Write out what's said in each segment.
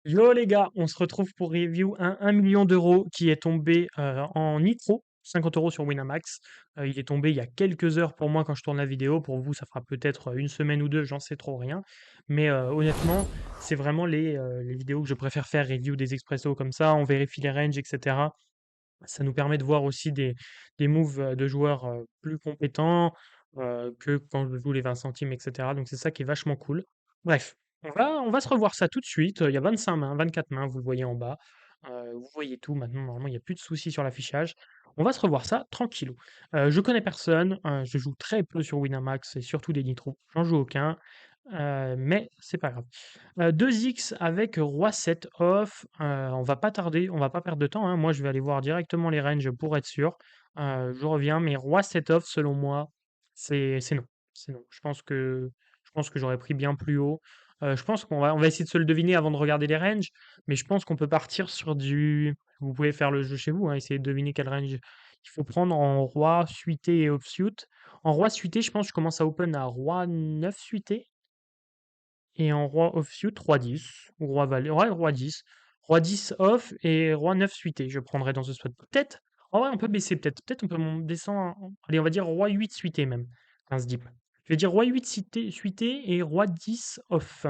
Yo les gars, on se retrouve pour review un 1 million d'euros qui est tombé en nitro, 50 euros sur Winamax. Il est tombé il y a quelques heures pour moi quand je tourne la vidéo. Pour vous, ça fera peut-être une semaine ou deux, j'en sais trop rien. Mais honnêtement, c'est vraiment les vidéos que je préfère faire, review des expressos comme ça. On vérifie les ranges, etc. Ça nous permet de voir aussi des moves de joueurs plus compétents que quand je joue les 20 centimes, etc. Donc c'est ça qui est vachement cool. Bref, on va se revoir ça tout de suite. Il y a 25 mains, 24 mains, vous le voyez en bas. Vous voyez tout maintenant. Normalement, il n'y a plus de soucis sur l'affichage. On va se revoir ça tranquillou. Je connais personne. Je joue très peu sur Winamax et surtout des nitros. J'en joue aucun. Mais c'est pas grave. 2x avec roi 7 off, on va pas tarder, on va pas perdre de temps, hein. Moi, je vais aller voir directement les ranges pour être sûr. Je reviens, mais roi 7 off, selon moi, c'est non. C'est non. Je pense que j'aurais pris bien plus haut. Je pense qu'on va essayer de se le deviner avant de regarder les ranges, mais je pense qu'on peut partir sur du. Vous pouvez faire le jeu chez vous, hein, essayer de deviner quel range il faut prendre en roi suité et offsuit. En roi suité, je pense que je commence à open à roi 9 suité. Et en roi offsuit, roi 10, ou roi valet, ouais, roi 10. Roi 10 off et roi 9 suité, je prendrais dans ce spot. Peut-être, en vrai, on peut baisser, peut-être on peut descendre, allez, on va dire roi 8 suité même, 15 deep. Je vais dire roi 8 suité et roi 10 off.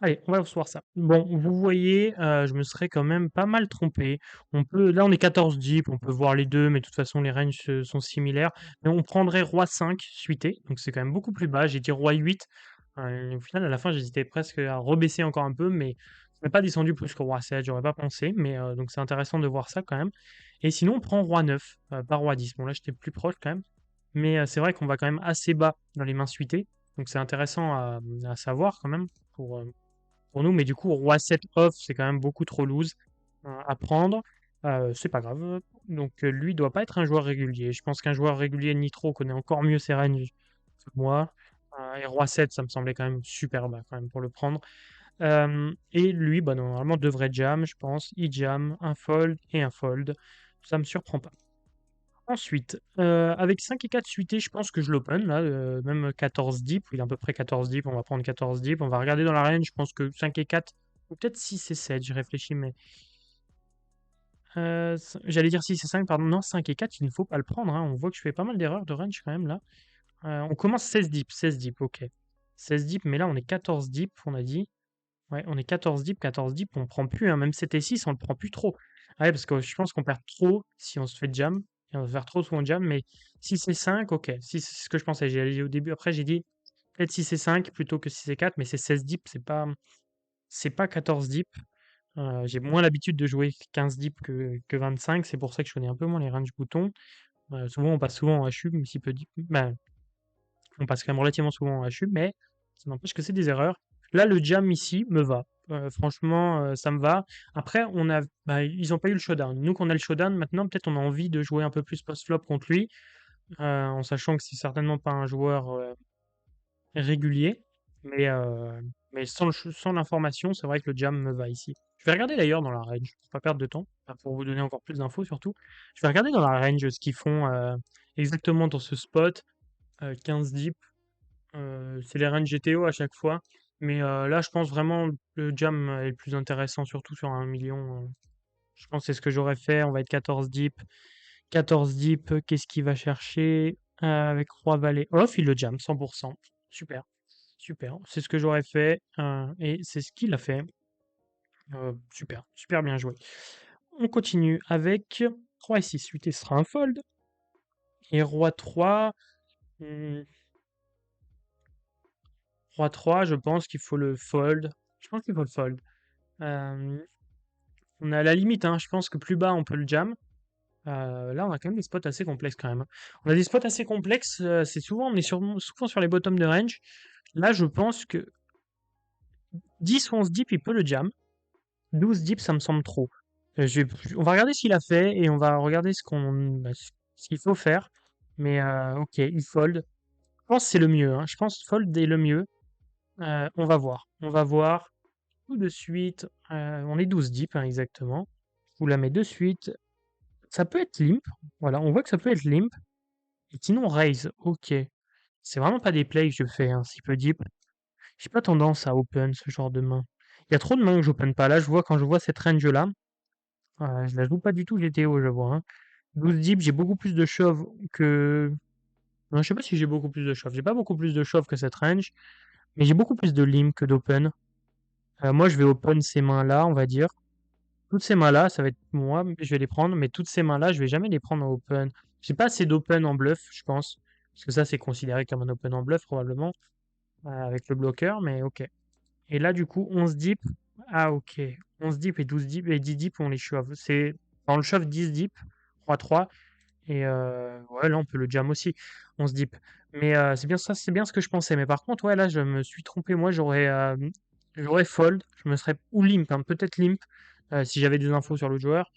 Allez, on va se voir ça. Bon, vous voyez, je me serais quand même pas mal trompé. Là, on est 14 deep, on peut voir les deux, mais de toute façon, les ranges sont similaires. Mais on prendrait roi 5 suité, donc c'est quand même beaucoup plus bas. J'ai dit roi 8. Au final, à la fin, j'hésitais presque à rebaisser encore un peu, mais je n'aurais pas descendu plus que roi 7, j'aurais pas pensé, mais donc c'est intéressant de voir ça quand même. Et sinon, on prend roi 9, pas roi 10. Bon, là, j'étais plus proche quand même, mais c'est vrai qu'on va quand même assez bas dans les mains suitées, donc c'est intéressant à savoir quand même pour nous, mais du coup, roi 7 off, c'est quand même beaucoup trop loose à prendre. C'est pas grave. Donc, lui doit pas être un joueur régulier. Je pense qu'un joueur régulier Nitro connaît encore mieux ses ranges que moi. Et roi 7, ça me semblait quand même super bas quand même pour le prendre. Et lui, bah, normalement, devrait jam, je pense. Il jam, un fold et un fold. Ça me surprend pas. Ensuite, avec 5 et 4 suités, je pense que je l'open, là, même 14 deep, il est à peu près 14 deep, on va prendre 14 deep, on va regarder dans la range, je pense que 5 et 4, ou peut-être 6 et 7, je réfléchis, mais j'allais dire 6 et 5, pardon, non, 5 et 4, il ne faut pas le prendre, hein. On voit que je fais pas mal d'erreurs de range quand même, là. On commence 16 deep, ok. 16 deep, mais là, on est 14 deep, on a dit. Ouais, on est 14 deep, on prend plus, hein, même 7 et 6, on le prend plus trop. Ah ouais, parce que je pense qu'on perd trop si on se fait jam, et on va faire trop souvent jam, mais 6 et 5, ok, 6, c'est ce que je pensais, j'ai dit au début, après j'ai dit peut-être 6 et 5 plutôt que 6 et 4, mais c'est 16 deep, c'est pas 14 deep. J'ai moins l'habitude de jouer 15 deep que 25, c'est pour ça que je connais un peu moins les range boutons. Souvent, on passe souvent en HU, même si peu deep, ben, on passe quand même relativement souvent en HU, mais ça n'empêche que c'est des erreurs. Là, le jam ici me va. Franchement, ça me va. Après, ils n'ont pas eu le showdown. Nous, qu'on a le showdown, maintenant, peut-être on a envie de jouer un peu plus post-flop contre lui, en sachant que c'est certainement pas un joueur régulier. Mais sans l'information, c'est vrai que le jam me va ici. Je vais regarder d'ailleurs dans la range, pour pas perdre de temps, enfin, pour vous donner encore plus d'infos surtout. Je vais regarder dans la range ce qu'ils font exactement dans ce spot. 15 deep. C'est les ranges GTO à chaque fois. Mais là, je pense vraiment le jam est le plus intéressant, surtout sur 1 million. Je pense que c'est ce que j'aurais fait. On va être 14 deep. 14 deep, qu'est-ce qu'il va chercher avec Roi Valet off? Il le jam, 100%. Super. Super. C'est ce que j'aurais fait. Et c'est ce qu'il a fait. Super. Super bien joué. On continue avec Roi et 6. 8 et ce sera un fold. Et Roi 3. Roi 3, je pense qu'il faut le fold. Je pense qu'il faut le fold. Euh, on est à la limite, hein. Je pense que plus bas, on peut le jam. Là, on a quand même des spots assez complexes quand même, hein. On a des spots assez complexes. On est souvent sur les bottoms de range. Là, je pense que 10 ou 11 deep, il peut le jam. 12 deep, ça me semble trop. On va regarder ce qu'il a fait et on va regarder ce qu'il faut faire. Mais ok, il fold. Je pense que c'est le mieux, hein. Je pense que fold est le mieux. On va voir. On va voir. Tout de suite. On est 12 deep, hein, exactement. Je vous la mets de suite. Ça peut être limp. Voilà, on voit que ça peut être limp. Et sinon, raise. Ok. C'est vraiment pas des plays que je fais, hein, si peu deep. J'ai pas tendance à open ce genre de main. Il y a trop de mains que j'open pas. Là, je vois, quand je vois cette range-là, je la joue pas du tout GTO, je vois, hein. 12 deep, j'ai beaucoup plus de shove que... Non, je sais pas si j'ai beaucoup plus de shove. J'ai pas beaucoup plus de shove que cette range, mais j'ai beaucoup plus de limp que d'open. Moi, je vais open ces mains-là, on va dire. Toutes ces mains-là, ça va être moi, je vais les prendre, mais toutes ces mains-là, je vais jamais les prendre en open. J'ai pas assez d'open en bluff, je pense. Parce que ça, c'est considéré comme un open en bluff, probablement, avec le bloqueur, mais ok. Et là, du coup, 11 deep. Ah, ok. 11 deep et 12 deep et 10 deep, on les shove. C'est dans le shove 10 deep, 3-3. Et ouais, là, on peut le jam aussi, 11 deep. Mais c'est bien ça, c'est bien ce que je pensais. Mais par contre, ouais, là, je me suis trompé. Moi, j'aurais fold. Je me serais ou limp, hein, peut-être limp, si j'avais des infos sur le joueur.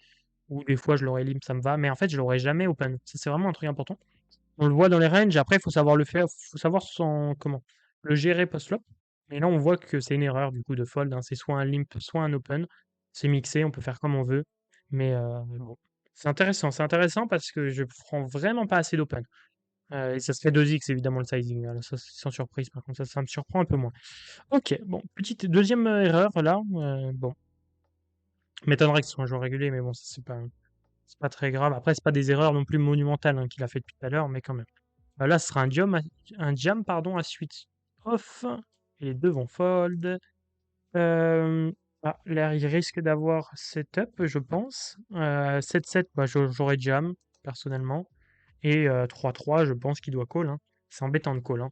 Ou des fois, je l'aurais limp, ça me va. Mais en fait, je l'aurais jamais open. Ça, c'est vraiment un truc important. On le voit dans les ranges. Après, il faut savoir le faire. Il faut savoir comment le gérer post-flop. Et là, on voit que c'est une erreur du coup de fold, hein. C'est soit un limp, soit un open. C'est mixé, on peut faire comme on veut. Mais bon, c'est intéressant parce que je prends vraiment pas assez d'open. Et ça serait 2x évidemment le sizing, hein. Ça, c'est sans surprise. Par contre, ça me surprend un peu moins. Ok, bon, petite deuxième erreur là. Bon, m'étonnerait que ce soit un joueur régulier, mais bon, ça, c'est pas très grave. Après, c'est pas des erreurs non plus monumentales, hein, qu'il a fait depuis tout à l'heure, mais quand même. Là, ce sera un jam pardon, à suite off. Et les deux vont fold. Euh, Là, il risque d'avoir setup, je pense. 7-7, bah, j'aurais jam, personnellement. Et 3-3, je pense qu'il doit call, hein. C'est embêtant de call, hein.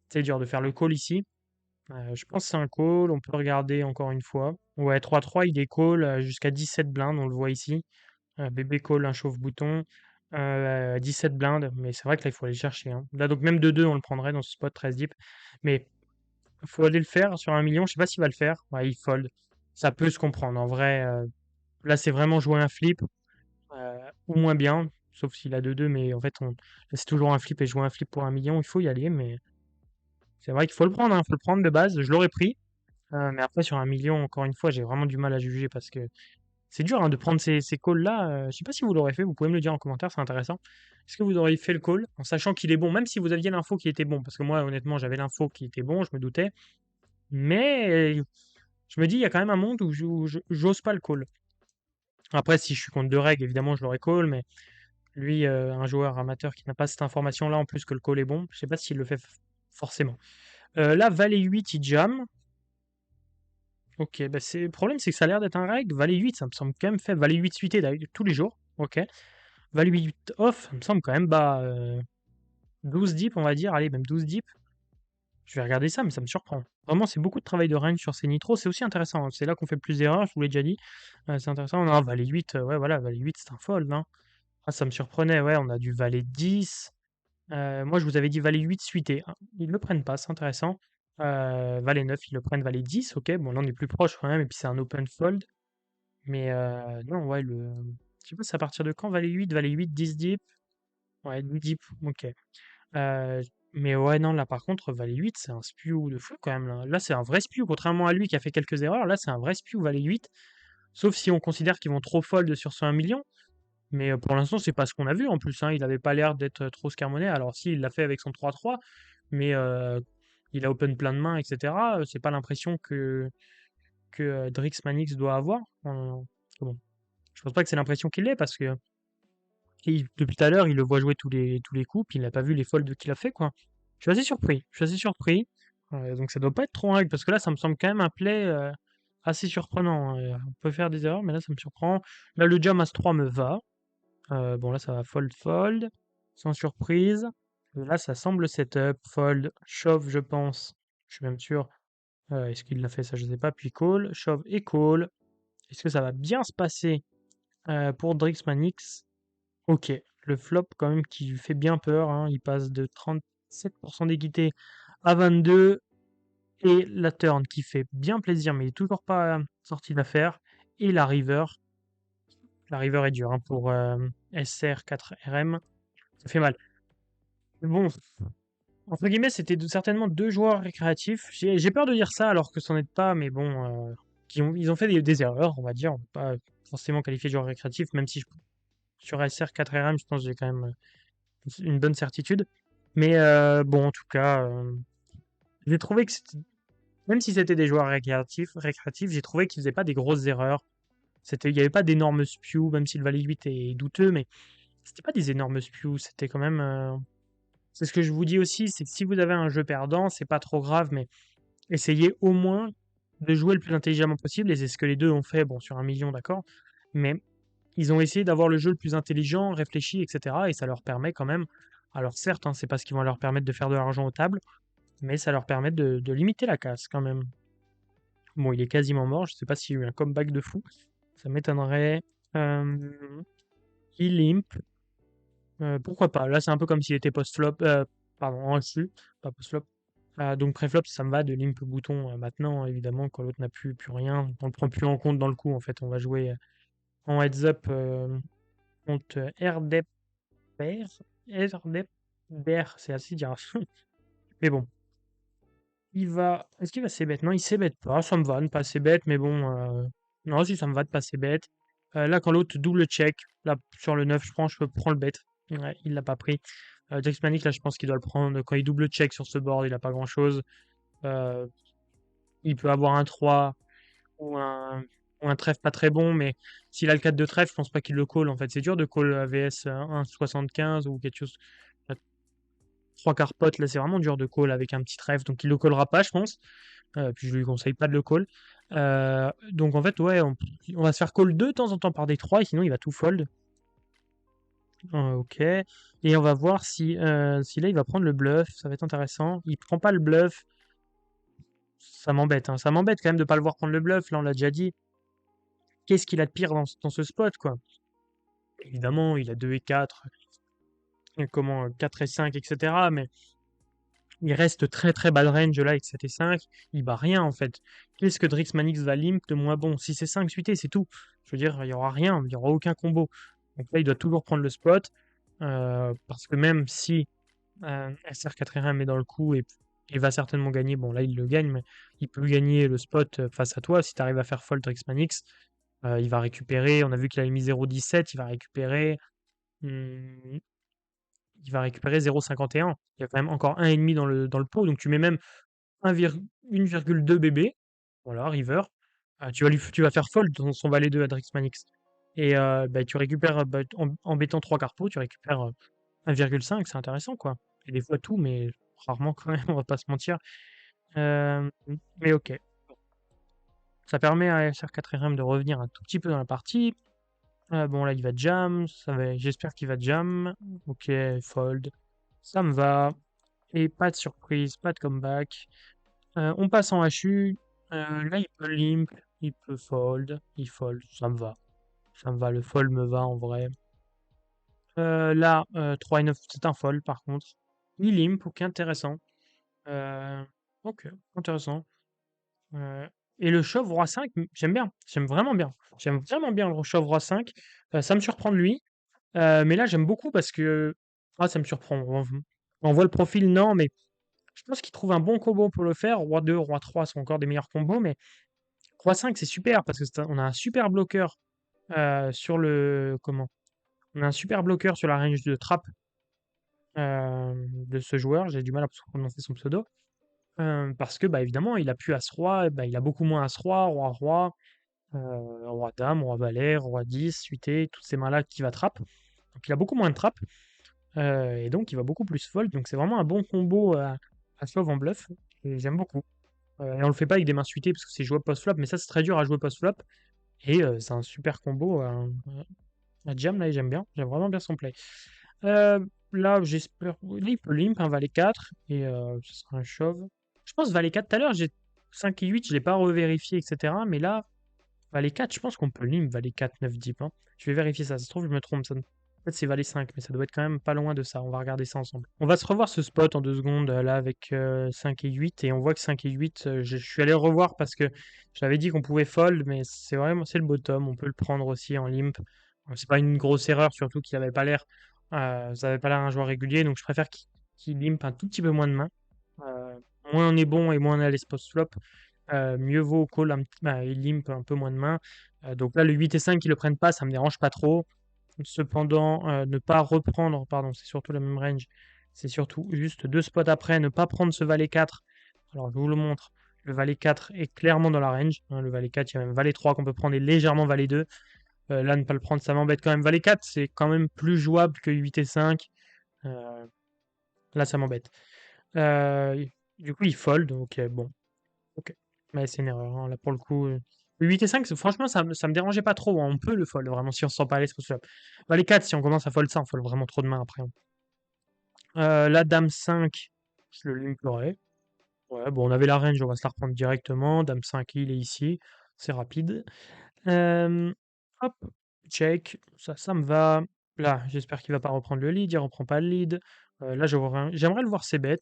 C'est dur de faire le call ici. Je pense que c'est un call. On peut regarder encore une fois. Ouais, 3-3, il est call jusqu'à 17 blindes, on le voit ici. Bébé call, un chauffe-bouton. 17 blindes, mais c'est vrai que là, il faut aller chercher, hein. Là, donc même 2-2, on le prendrait dans ce spot 13 deep. Mais il faut aller le faire sur 1 million. Je sais pas s'il va le faire. Ouais, il fold. Ça peut se comprendre. En vrai, là, c'est vraiment jouer un flip, ou moins bien, sauf s'il a 2-2, mais en fait, c'est toujours un flip et jouer un flip pour 1 million, il faut y aller, mais c'est vrai qu'il faut le prendre, hein, faut le prendre de base. Je l'aurais pris, mais après, sur 1 million, encore une fois, j'ai vraiment du mal à juger parce que c'est dur, hein, de prendre ces calls-là. Je sais pas si vous l'aurez fait, vous pouvez me le dire en commentaire, c'est intéressant. Est-ce que vous auriez fait le call en sachant qu'il est bon, même si vous aviez l'info qui était bon? Parce que moi, honnêtement, j'avais l'info qui était bon, je me doutais. Mais je me dis, il y a quand même un monde où j'ose pas le call. Après, si je suis contre deux règles, évidemment, je l'aurais call, mais lui, un joueur amateur qui n'a pas cette information-là, en plus que le call est bon, je sais pas s'il le fait forcément. Là, valet 8, il jam. Ok, bah le problème, c'est que ça a l'air d'être un règle. Valet 8, ça me semble quand même faible. Valet 8 suité d'ailleurs, tous les jours. Ok. Valet 8 off, ça me semble quand même bas. 12 deep, on va dire. Allez, même 12 deep. Je vais regarder ça, mais ça me surprend. Vraiment, c'est beaucoup de travail de range sur ces nitros. C'est aussi intéressant, hein. C'est là qu'on fait le plus d'erreurs, je vous l'ai déjà dit. C'est intéressant. Non, valet 8, ouais, voilà, valet 8, c'est un fold, hein. Ah, ça me surprenait, ouais, on a du valet 10. Moi, je vous avais dit valet 8 suité, hein. Ils le prennent pas, c'est intéressant. Valet 9, ils le prennent valet 10, ok. Bon, là, on est plus proche quand même, et puis c'est un open fold. Mais non, ouais, je sais pas, c'est à partir de quand valet 8, 10 deep? Ouais, 10 deep, ok. Euh, mais ouais, non, là par contre, valet 8, c'est un spew de fou quand même. Là, c'est un vrai spew, contrairement à lui qui a fait quelques erreurs. Là, c'est un vrai spew, valet 8. Sauf si on considère qu'ils vont trop fold sur ce 1 million. Mais pour l'instant, c'est pas ce qu'on a vu en plus, hein. Il avait pas l'air d'être trop scarmonné. Alors, si, il l'a fait avec son 3-3, mais il a open plein de mains, etc. C'est pas l'impression que Drix Manix doit avoir. Bon, je pense pas que c'est l'impression qu'il l'ait parce que depuis tout à l'heure, il le voit jouer tous les coups, puis il n'a pas vu les folds qu'il a fait, quoi. Je suis assez surpris. Je suis assez surpris. Donc ça doit pas être trop en règle, parce que là, ça me semble quand même un play assez surprenant, hein. On peut faire des erreurs, mais là, ça me surprend. Là, le jam As-3 me va. Bon, là, ça va fold, sans surprise. Et là, ça semble setup, fold, shove, je pense. Je suis même sûr. Est-ce qu'il l'a fait, ça, je sais pas. Puis call, shove et call. Est-ce que ça va bien se passer pour Drix Manix? Ok, le flop quand même qui lui fait bien peur, hein. Il passe de 37% d'équité à 22. Et la turn qui fait bien plaisir, mais il est toujours pas sorti d'affaire. Et la river. La river est dure, hein, pour SR4RM. Ça fait mal. Mais bon, entre guillemets, c'était certainement deux joueurs récréatifs. J'ai peur de dire ça alors que c'en est pas, mais bon, ils ont fait des erreurs, on va dire. On peut pas forcément qualifier de joueurs récréatifs, même si sur SR4RM, je pense que j'ai quand même une bonne certitude. Mais bon, en tout cas, j'ai trouvé que Même si c'était des joueurs récréatifs, j'ai trouvé qu'ils faisaient pas des grosses erreurs. Il y avait pas d'énormes spews, même si le valet 8 est douteux, mais c'était pas des énormes spews. C'était quand même. C'est ce que je vous dis aussi, c'est que si vous avez un jeu perdant, c'est pas trop grave, mais essayez au moins de jouer le plus intelligemment possible. Et c'est ce que les deux ont fait, bon, sur 1 million, d'accord. Mais ils ont essayé d'avoir le jeu le plus intelligent, réfléchi, etc. Et ça leur permet quand même. Alors certes, hein, c'est pas ce qui va leur permettre de faire de l'argent aux tables, mais ça leur permet de limiter la casse quand même. Bon, il est quasiment mort. Je sais pas s'il y a eu un comeback de fou. Ça m'étonnerait. Il limp. Pourquoi pas? Là, c'est un peu comme s'il était post-flop. Pardon, en dessus, pas post-flop. Donc pré-flop, ça me va de limp bouton maintenant, évidemment, quand l'autre n'a plus rien. On le prend plus en compte dans le coup, en fait. On va jouer en heads-up contre RDEP Bear. RDEP Bear, c'est assez dire. Mais bon, il va. Est-ce qu'il va c-bet? Non, il c-bet pas. Ça me va, ne pas c-bet, mais bon. Non, si ça me va de pas c-bet. Là, quand l'autre double check, là, sur le 9, je prends, je prends le bet. Ouais, il l'a pas pris. Jax Manic, là, je pense qu'il doit le prendre. Quand il double check sur ce board, il a pas grand chose. Il peut avoir un 3 ou un trèfle pas très bon, mais s'il a le 4 de trèfle, je pense pas qu'il le call. En fait, c'est dur de call AVS 1,75 ou quelque chose. 3 quarts pot, là, c'est vraiment dur de call avec un petit trèfle, donc il le callera pas, je pense. Puis je lui conseille pas de le call. Donc en fait, ouais, on va se faire call 2 de temps en temps par des 3 et sinon il va tout fold. Ok. Et on va voir si là il va prendre le bluff. Ça va être intéressant. Il prend pas le bluff. Ça m'embête, hein. Ça m'embête quand même de pas le voir prendre le bluff. Là, on l'a déjà dit. Qu'est-ce qu'il a de pire dans ce spot, quoi? Évidemment, il a 2 et 4. Comment 4 et 5, etc. Mais il reste très très bas de range là avec 7 et 5. Il bat rien en fait. Qu'est-ce que Drix Manix va limp de moins bon? Si c'est 5 suité, c'est tout. Je veux dire, il n'y aura rien. Il n'y aura aucun combo. Donc là, il doit toujours prendre le spot. Parce que même si SR4RM est dans le coup et va certainement gagner. Bon, là, il le gagne, mais il peut gagner le spot face à toi. Si tu arrives à faire fold Manix, il va récupérer. On a vu qu'il avait mis 0,17. Hmm, il va récupérer 0,51. Il y a quand même encore 1,5 dans le pot. Donc, tu mets même 1,2 BB. Voilà, river. Tu vas faire fold son valet 2 à Manix. Et bah, tu récupères, bah, en bettant 3 carpos, tu récupères 1,5, c'est intéressant, quoi. Et des fois tout, mais rarement quand même, on va pas se mentir. Mais ok. Ça permet à SR4RM de revenir un tout petit peu dans la partie. Bon, là, il va jam. J'espère qu'il va jam. Ok, fold. Ça me va. Et pas de surprise, pas de comeback. On passe en HU. Là, il peut limp. Il peut fold. Il fold. Ça me va. Ça me va. Le fold me va en vrai. Là, 3 et 9, c'est un fold par contre. Il limp. Ok, intéressant. Ok, intéressant. Et le chauve roi 5, j'aime bien. J'aime vraiment bien. J'aime vraiment bien le chauve roi 5. Ça me surprend de lui. Mais là, j'aime beaucoup parce que. Ah, ça me surprend. On voit le profil, non, mais je pense qu'il trouve un bon combo pour le faire. Roi 2, roi 3 sont encore des meilleurs combos, mais roi 5, c'est super parce que on a un super bloqueur sur le. Comment? On a un super bloqueur sur la range de trap de ce joueur. J'ai du mal à prononcer son pseudo. Parce que, bah, évidemment, il a plus As-Roi, bah, il a beaucoup moins As-Roi, Roi-Roi, Roi-Dame, Roi-Valet, Roi-10, suité, toutes ces mains-là qui va trap. Donc il a beaucoup moins de trap, et donc il va beaucoup plus fold. Donc c'est vraiment un bon combo à shove en bluff, et j'aime beaucoup. Et on le fait pas avec des mains suitées parce que c'est jouable post-flop, mais ça c'est très dur à jouer post-flop, et c'est un super combo à jam, là, et j'aime bien. J'aime vraiment bien son play. Là, j'espère. Là, il peut limp un valet 4 et ce sera un shove. Je pense valet 4 tout à l'heure, j'ai 5 et 8, je l'ai pas revérifié, etc. Mais là, valet 4, je pense qu'on peut limp valet 4, 9, deep, hein. Je vais vérifier ça. Ça se trouve, je me trompe. En fait, c'est valet 5, mais ça doit être quand même pas loin de ça. On va regarder ça ensemble. On va se revoir ce spot en 2 secondes, là, avec 5 et 8. Et on voit que 5 et 8, je suis allé revoir parce que j'avais dit qu'on pouvait fold, mais c'est le bottom. On peut le prendre aussi en limp. C'est pas une grosse erreur, surtout qu'il avait pas l'air. Ça avait pas l'air un joueur régulier, donc je préfère qu'il limp un tout petit peu moins de mains. Euh, Moins on est bon et moins on a les post-flop, mieux vaut call il limp un peu moins de mains. Donc là, le 8 et 5 qui le prennent pas, ça me dérange pas trop. Cependant, ne pas reprendre, pardon, c'est surtout la même range, c'est surtout juste 2 spots après, ne pas prendre ce valet 4. Alors, je vous le montre. Le valet 4 est clairement dans la range, hein, le valet 4, il y a même valet 3 qu'on peut prendre et légèrement valet 2. Là, ne pas le prendre, ça m'embête quand même. Valet 4, c'est quand même plus jouable que 8 et 5. Euh, Là, ça m'embête. Euh, du coup, il fold, donc bon, ok. Mais c'est une erreur, hein, là, pour le coup. 8 et 5, franchement, ça me dérangeait pas trop, hein. On peut le fold, vraiment, si on se sent pas à l'aise. Valet 4, si on commence à fold ça, on fold vraiment trop de mains après, hein. La dame 5, je le limperai. Ouais, bon, on avait la range, on va se la reprendre directement. Dame 5, il est ici. C'est rapide. Hop, check. Ça me va. Là, j'espère qu'il va pas reprendre le lead. Il reprend pas le lead. Là, j'aimerais le voir c-bet.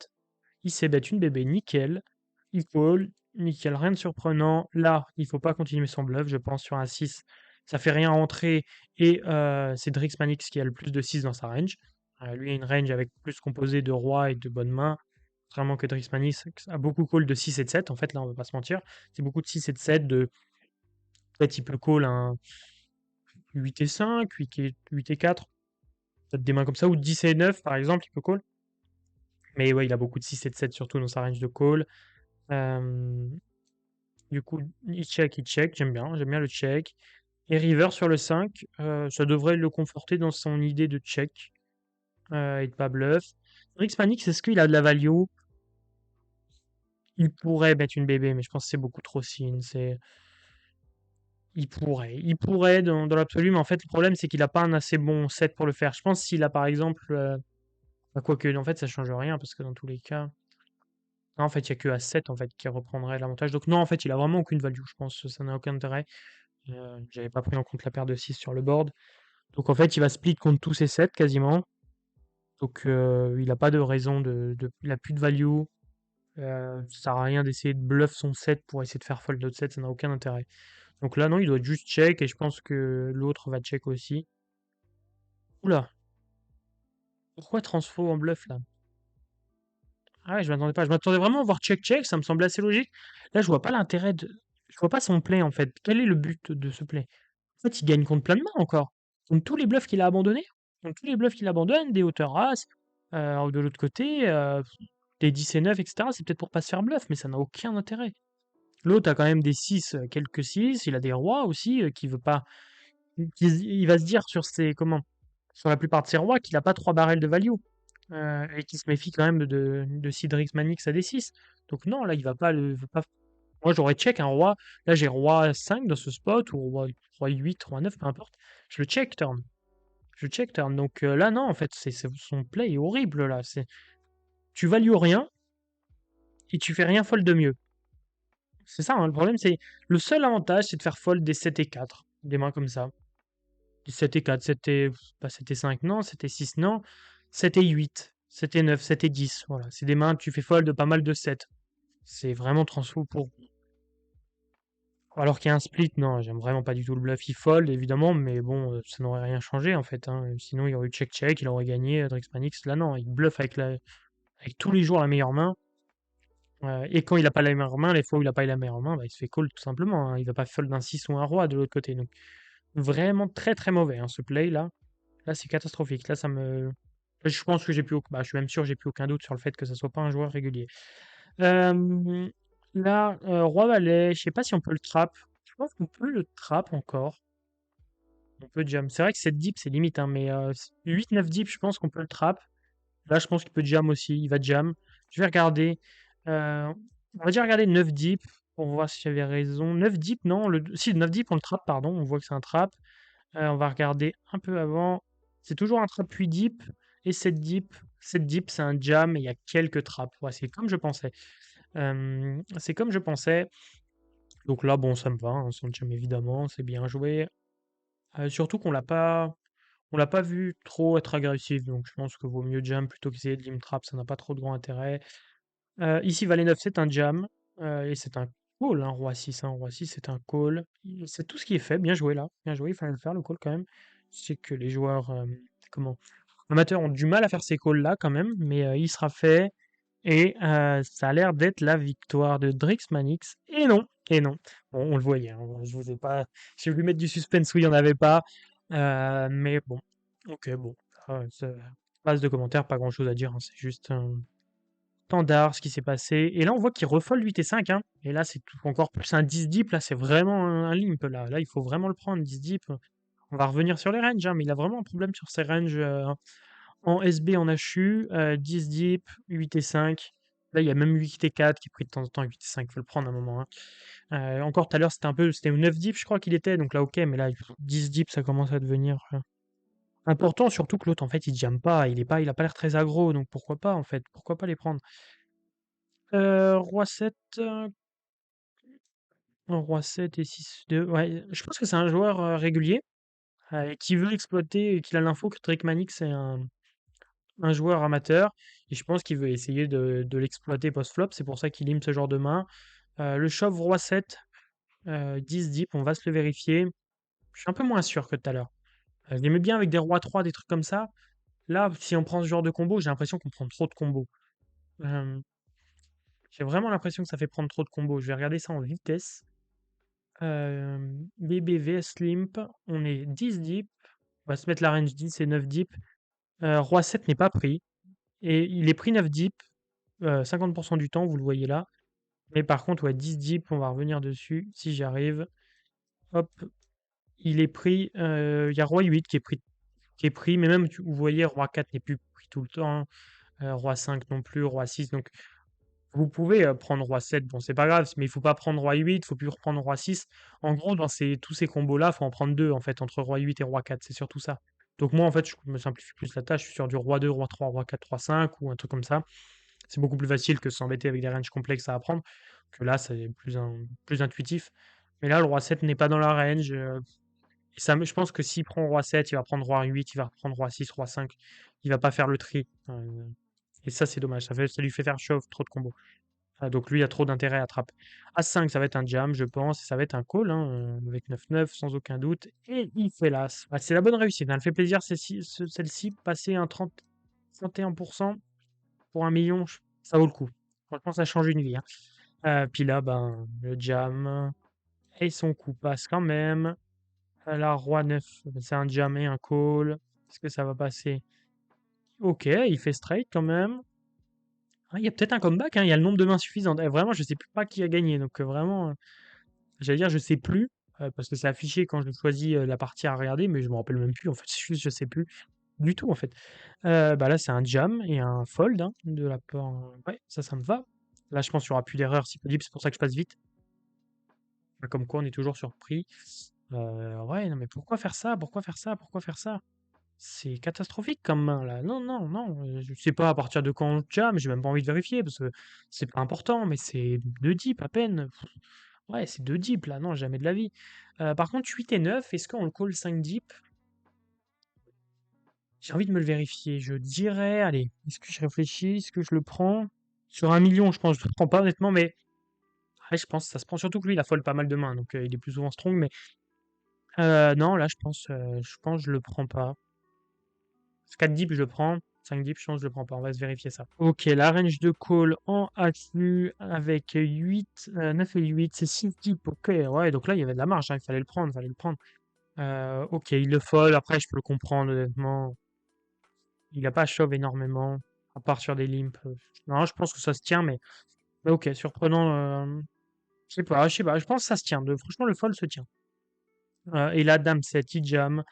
Il c-bet une bébé, nickel. Il call, nickel, rien de surprenant. Là, il faut pas continuer son bluff, je pense, sur un 6. Ça fait rien entrer. Et c'est Drix Manix qui a le plus de 6 dans sa range. Lui a une range avec plus composé de roi et de bonnes mains. Contrairement que Drix Manix a beaucoup call de 6 et de 7. En fait, là, on va pas se mentir. C'est beaucoup de 6 et de 7. Peut-être il peut call un 8 et 5, 8 et 4. Peut-être des mains comme ça. Ou 10 et 9, par exemple, il peut call. Mais ouais, il a beaucoup de 6 et de 7, surtout dans sa range de call. Euh, Du coup, il check, j'aime bien le check. Et river sur le 5, ça devrait le conforter dans son idée de check et de pas bluff. Rix Panic, est-ce qu'il a de la value? Il pourrait mettre une bébé, mais je pense que c'est beaucoup trop sin. Il pourrait dans l'absolu, mais en fait, le problème, c'est qu'il a pas un assez bon set pour le faire. Je pense s'il a par exemple. Quoique, en fait, ça change rien, parce que dans tous les cas. Non, en fait, il y a que à 7 en fait, qui reprendrait l'avantage. Donc, non, en fait, il a vraiment aucune value, je pense. Ça n'a aucun intérêt. J'avais pas pris en compte la paire de 6 sur le board. Donc en fait, il va split contre tous ses sets quasiment. Donc il a pas de raison il a plus de value. Ça sert à rien d'essayer de bluff son set pour essayer de faire fold l'autre set, ça n'a aucun intérêt. Donc là, non, il doit juste check et je pense que l'autre va check aussi. Oula, pourquoi transfo en bluff là? Ah ouais, je m'attendais pas. Je m'attendais vraiment à voir check-check, ça me semblait assez logique. Là, je vois pas l'intérêt de. Je vois pas son play en fait. Quel est le but de ce play? En fait, il gagne contre plein de mains encore. Donc tous les bluffs qu'il a abandonnés. Donc tous les bluffs qu'il abandonne, des hauteurs rases, de l'autre côté, des 10 et 9, etc. C'est peut-être pour pas se faire bluff, mais ça n'a aucun intérêt. L'autre a quand même des 6, quelques 6, il a des rois aussi, qui veut pas. Il va se dire sur la plupart de ses rois qu'il a pas 3 barrels de value. Et qui se méfie quand même de Cydrix Manix à D6. Donc non, là, il va pas veut pas. Moi, j'aurais check un roi. Là, j'ai roi 5 dans ce spot, ou roi 8, roi 9, peu importe. Je le check turn. Je check turn. Donc là, non, en fait, son play est horrible, là. Tu values rien et tu fais rien fold de mieux. C'est ça, hein, le problème, c'est. Le seul avantage, c'est de faire fold des 7 et 4. Des mains comme ça. Des 7 et 4. 7 et. Pas 7 et 5, non. 7 et 6, non. 7 et 8. 7 et 9, 7 et 10. Voilà. C'est des mains, tu fais fold de pas mal de 7. C'est vraiment transfo pour. Alors qu'il y a un split, non, j'aime vraiment pas du tout le bluff. Il fold, évidemment, mais bon, ça n'aurait rien changé, en fait, hein. Sinon, il y aurait eu check-check, il aurait gagné, Drix Manix. Là, non, il bluffe avec tous les jours la meilleure main. Et quand il a pas la meilleure main, les fois où il a pas la meilleure main, bah, il se fait call tout simplement, hein. Il va pas fold d'un 6 ou un roi de l'autre côté. Donc, vraiment très très mauvais, hein, ce play là. Là, c'est catastrophique. Là, je pense que je suis même sûr que j'ai plus aucun doute sur le fait que ça soit pas un joueur régulier. Euh, Là, roi valet, je sais pas si on peut le trap. Je pense qu'on peut le trap encore. On peut jam. C'est vrai que 7 deep, c'est limite, hein, mais 8-9 deep, je pense qu'on peut le trap. Là, je pense qu'il peut jam aussi. Il va jam. Je vais regarder. Euh, on va dire regarder 9 deep pour voir si j'avais raison. 9 deep, non. Si, 9 deep, on le trap, pardon. On voit que c'est un trap. On va regarder un peu avant. C'est toujours un trap 8 deep et 7 deep. 7 deep, c'est un jam et il y a quelques traps. Ouais, c'est comme je pensais. C'est comme je pensais. Donc là, bon, ça me va, hein, son jam évidemment, c'est bien joué. Surtout qu'on l'a pas vu trop être agressif, donc je pense que vaut mieux jam plutôt qu'essayer de lim trap, ça n'a pas trop de grand intérêt. Ici, Valet 9, c'est un jam, et c'est un call, hein, Roi 6, hein, Roi 6, c'est un call. C'est tout ce qui est fait, bien joué là, bien joué, il fallait le faire, le call quand même. C'est que les joueurs comment, amateurs ont du mal à faire ces calls là quand même, mais il sera fait. Et ça a l'air d'être la victoire de Drix Manix. Et non, et non. Bon, on le voyait, hein, je vous ai pas. J'ai voulu mettre du suspense où il n'y en avait pas. Mais bon, ok, bon. Base de commentaires, pas grand chose à dire, hein, c'est juste. standard ce qui s'est passé. Et là, on voit qu'il refold 8 et 5, hein. Et là, c'est encore plus un 10 deep. Là, c'est vraiment un limp. Là, il faut vraiment le prendre, 10 deep. On va revenir sur les ranges, hein, mais il a vraiment un problème sur ses ranges en SB, en HU, 10 deep, 8 et 5. Là, il y a même 8 et 4 qui est pris de temps en temps. 8 et 5, il faut le prendre à un moment, hein. Encore tout à l'heure, c'était 9 deep, je crois qu'il était. Donc là, ok, mais là, 10 deep, ça commence à devenir important. Surtout que l'autre, en fait, il jamme pas. Il a pas l'air très aggro. Donc pourquoi pas, en fait? Pourquoi pas les prendre? Roi 7, roi 7 et 6-2. Ouais, je pense que c'est un joueur régulier qui veut exploiter, et qu'il a l'info que Drake Manix est un joueur amateur. Et je pense qu'il veut essayer de l'exploiter post-flop. C'est pour ça qu'il lime ce genre de main. Le shove roi 7, 10 deep, on va se le vérifier. Je suis un peu moins sûr que tout à l'heure. Je l'aimais bien avec des rois 3, des trucs comme ça. Là, si on prend ce genre de combo, j'ai l'impression qu'on prend trop de combos. Euh, j'ai vraiment l'impression que ça fait prendre trop de combos. Je vais regarder ça en vitesse. BB vs Limp, on est 10 deep. On va se mettre la range 10 et 9 deep. Roi 7 n'est pas pris. Et il est pris 9 deep, 50% du temps, vous le voyez là. Mais par contre, ouais, 10 deep, on va revenir dessus si j'y arrive. Hop, il est pris. Il y a Roi 8 qui est pris, mais même, vous voyez, Roi 4 n'est plus pris tout le temps. Roi 5 non plus, Roi 6. Donc, vous pouvez prendre Roi 7, bon, c'est pas grave, mais il faut pas prendre Roi 8, il faut plus reprendre Roi 6. En gros, dans tous ces combos-là, il faut en prendre deux, en fait, entre Roi 8 et Roi 4, c'est surtout ça. Donc, moi, en fait, je me simplifie plus la tâche, je suis sur du Roi 2, Roi 3, Roi 4, Roi 5, ou un truc comme ça. C'est beaucoup plus facile que s'embêter avec des ranges complexes à apprendre, que là, c'est plus intuitif. Mais là, le Roi 7 n'est pas dans la range. Et ça, je pense que s'il prend Roi 7, il va prendre Roi 8, il va prendre Roi 6, Roi 5. Il va pas faire le tri. Et ça, c'est dommage. Ça lui fait faire shove, trop de combos. Donc lui, il a trop d'intérêt à trap. As-5, ça va être un jam, je pense. Ça va être un call, hein, avec 9-9, sans aucun doute. Et il fait l'as. C'est la bonne réussite, hein. Elle fait plaisir, celle-ci. Passer un 31% pour 1 million, ça vaut le coup. Franchement, ça change une vie, hein. Puis là, ben, le jam. Et son coup passe quand même. La roi 9, c'est un jam et un call. Est-ce que ça va passer? Ok, il fait straight quand même. Ah, il y a peut-être un comeback, hein. Il y a le nombre de mains suffisantes. Vraiment, je sais plus pas qui a gagné. Donc vraiment, j'allais dire je sais plus, parce que c'est affiché quand je choisis la partie à regarder, mais je me rappelle même plus. En fait, juste je sais plus du tout en fait. Bah là, c'est un jam et un fold, hein, de la part. Ouais, ça me va. Là, je pense qu'il y aura plus d'erreur si possible. C'est pour ça que je passe vite. Comme quoi, on est toujours surpris. Ouais, non, mais pourquoi faire ça? Pourquoi faire ça? Pourquoi faire ça? C'est catastrophique comme main là. Non, non, non. Je sais pas à partir de quand on jam, j'ai même pas envie de vérifier parce que c'est pas important, mais c'est 2 deep à peine. Ouais, c'est 2 deep là, non, jamais de la vie. Par contre, 8 et 9, est-ce qu'on le call 5 deep? J'ai envie de me le vérifier. Je dirais, allez, est-ce que je réfléchis? Est-ce que je le prends? Sur 1 million, je pense, je le prends pas honnêtement, mais ouais, je pense que ça se prend. Surtout que lui, il a fold pas mal de mains, donc il est plus souvent strong, mais non, là, je pense que je le prends pas. 4 deep, je le prends. 5 deep, je pense que je le prends pas. On va se vérifier ça. Ok, la range de call en HU avec 8, 9 et 8, c'est 6 deep. Ok, ouais, donc là, il y avait de la marge, hein, il fallait le prendre, il fallait le prendre. Ok, il le fold. Après, je peux le comprendre, honnêtement. Il a pas shove énormément, à part sur des limps. Non, je pense que ça se tient, mais ok, surprenant. Je sais pas, je sais pas. Je pense que ça se tient. Franchement, le fold se tient. Et la dame 7, il jam.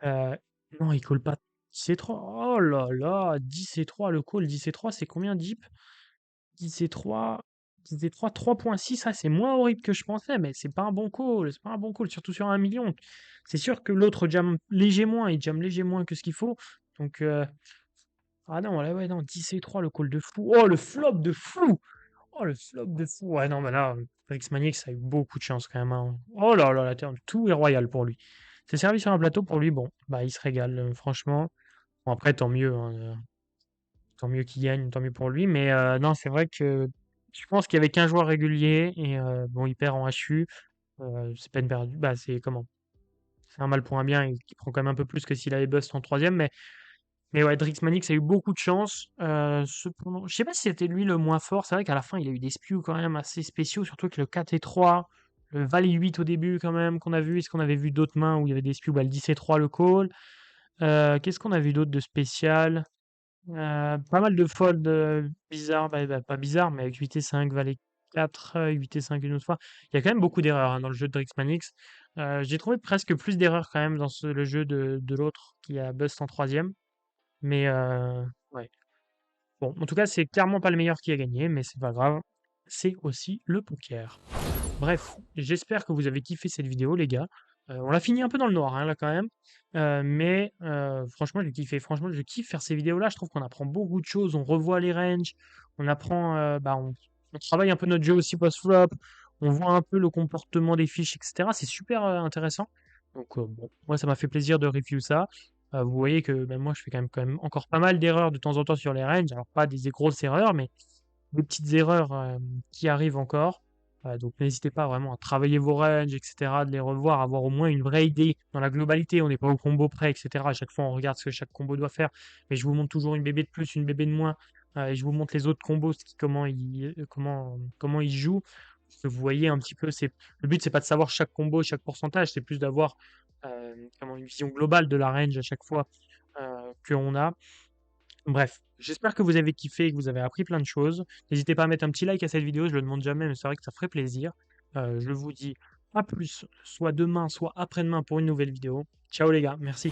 Euh, non, il colle pas 10 et 3. Oh là là, 10 et 3, le call 10 et 3, c'est combien deep? 10 et 3, 10 et 3, 3.6, ça c'est moins horrible que je pensais, mais c'est pas un bon call, c'est pas un bon call, surtout sur 1 million. C'est sûr que l'autre jam léger moins, il jam léger moins que ce qu'il faut. Donc, ah non, là, ouais, non, 10 et 3, le call de fou. Oh, le flop de fou! Oh, le flop de fou! Ouais, non, mais là, Felix Manix a eu beaucoup de chance quand même, hein. Oh là là, tout est royal pour lui. C'est servi sur un plateau pour lui, bon, bah il se régale, franchement. Bon, après, tant mieux, hein, tant mieux qu'il gagne, tant mieux pour lui. Mais non, c'est vrai que je pense qu'il y avait qu'un joueur régulier et bon, il perd en HU. C'est peine perdue. Bah, c'est comment? C'est un mal pour un bien et qui prend quand même un peu plus que s'il avait bust en troisième. Mais ouais, Drix Manix a eu beaucoup de chance. Cependant, je sais pas si c'était lui le moins fort. C'est vrai qu'à la fin, il a eu des spews quand même assez spéciaux, surtout que le 4 et 3, le Valet 8 au début quand même qu'on a vu. Est-ce qu'on avait vu d'autres mains où il y avait des spews? Bah, le 10 et 3, le call. Qu'est-ce qu'on a vu d'autre de spécial? Pas mal de folds, bizarres, pas bizarres, mais avec 8 et 5, valet 4, 8 et 5 une autre fois. Il y a quand même beaucoup d'erreurs, hein, dans le jeu de Drixmanix. J'ai trouvé presque plus d'erreurs quand même dans le jeu de l'autre qui a bust en troisième. Mais ouais. Bon, en tout cas, c'est clairement pas le meilleur qui a gagné, mais c'est pas grave. C'est aussi le poker. Bref, j'espère que vous avez kiffé cette vidéo, les gars. On l'a fini un peu dans le noir, hein, là, quand même. Mais franchement, j'ai kiffé. Franchement, je kiffe faire ces vidéos-là. Je trouve qu'on apprend beaucoup de choses. On revoit les ranges. On apprend, on travaille un peu notre jeu aussi post-flop. On voit un peu le comportement des fiches, etc. C'est super intéressant. Donc, bon, moi, ça m'a fait plaisir de review ça. Vous voyez que moi, je fais quand même encore pas mal d'erreurs de temps en temps sur les ranges. Alors, pas des grosses erreurs, mais des petites erreurs qui arrivent encore. Donc n'hésitez pas vraiment à travailler vos ranges, etc., de les revoir, avoir au moins une vraie idée dans la globalité. On n'est pas au combo près, etc. À chaque fois, on regarde ce que chaque combo doit faire. Mais je vous montre toujours une bébé de plus, une bébé de moins. Et je vous montre les autres combos, comment ils jouent. Parce que vous voyez un petit peu, le but, c'est pas de savoir chaque combo, chaque pourcentage, c'est plus d'avoir une vision globale de la range à chaque fois qu'on a. Bref, j'espère que vous avez kiffé et que vous avez appris plein de choses. N'hésitez pas à mettre un petit like à cette vidéo, je le demande jamais, mais c'est vrai que ça ferait plaisir. Je vous dis à plus, soit demain, soit après-demain pour une nouvelle vidéo. Ciao les gars, merci.